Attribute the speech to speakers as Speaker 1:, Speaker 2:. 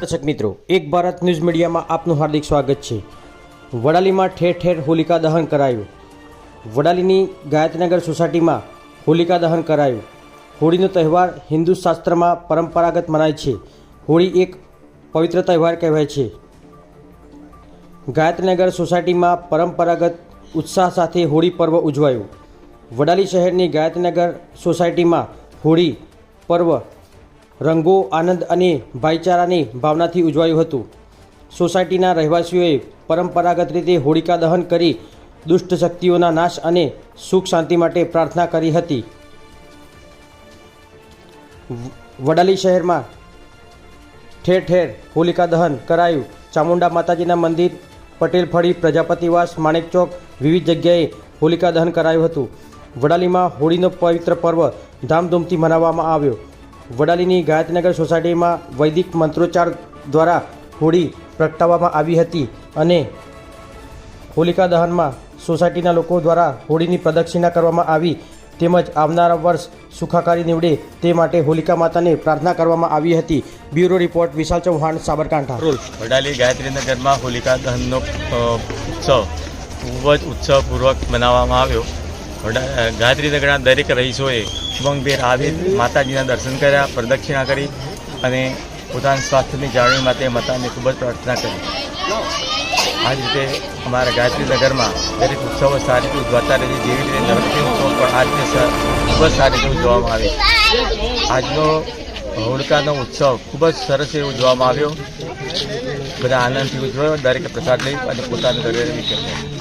Speaker 1: दर्शक मित्रों, एक भारत न्यूज मीडिया में आपનું हार्दिक स्वागत है। वडाली में ठेर ठेर होलिका दहन करायु। वडाली गायत्रीनगर सोसायटी में होलिका दहन करायु। होळीनो तहेवार हिंदू शास्त्र में परंपरागत मनाय छे। होळी एक पवित्र तहेवार कहेवाय छे। गायत्रीनगर सोसायटी में परंपरागत उत्साह साथे होळी पर्व उजवायु। वडाली शहर की गायत्रीनगर सोसायटी में होळी पर्व रंगो आनंद अने भाईचारानी भावनाथी उजवायुं हतुं। सोसायटीना રહેવાસીઓએ परंपरागत रीते होलिका दहन करी दुष्ट शक्तिओना नाश अने सुख शांति माटे प्रार्थना करी हती। वडाली शहर में ठेर ठेर होलिका दहन करायु। चामुंडा माताजीना मंदिर, पटेल फळी, प्रजापतिवास, माणेक चौक विविध जग्याए होलिका दहन करायुं हतुं। वडाली में होळीनो पवित्र पर्व धामधूमथी मनाववामां आव्यो। वडालीनी गायत्रीनगर सोसायटी में वैदिक मंत्रोच्चार द्वारा होळी प्रगटाववामां आवी हती अने होलिका दहन में सोसायटीना लोको द्वारा होळीनी प्रदक्षिणा करवामां आवी तेमज आवनारा वर्ष सुखाकारी निवडे ते माटे होलिका माताने प्रार्थना करवामां आवी हती। ब्यूरो रिपोर्ट विशाल चौहान, साबरकांठा।
Speaker 2: वडाली गायत्रीनगर में होलिका दहन उत्सव खूब ज उत्सवपूर्वक मनाववामां आव्यो। गायत्रीनगरना दरेक रहीशोए उमंगभेर आवी माताजीना दर्शन कर्या, प्रदक्षिणा करी अने पोताना स्वास्थ्यनी जाळवणी माटे माताने खूब ज प्रार्थना करी। आ रीते अमारा गायत्रीनगर में दरेक उत्सव सारी रीते उजवाता रहे। जेवी रीते नवरात्रि उत्सव पण आ रीते खूब ज सारी रीते उजववामां आवे। आजनो होलिकानो उत्सव खूब ज सरस एवो उजववामां आव्यो। बधा आनंदथी उजव्यो। दरेके प्रसाद लई अने पोताना घरे निकळ्या।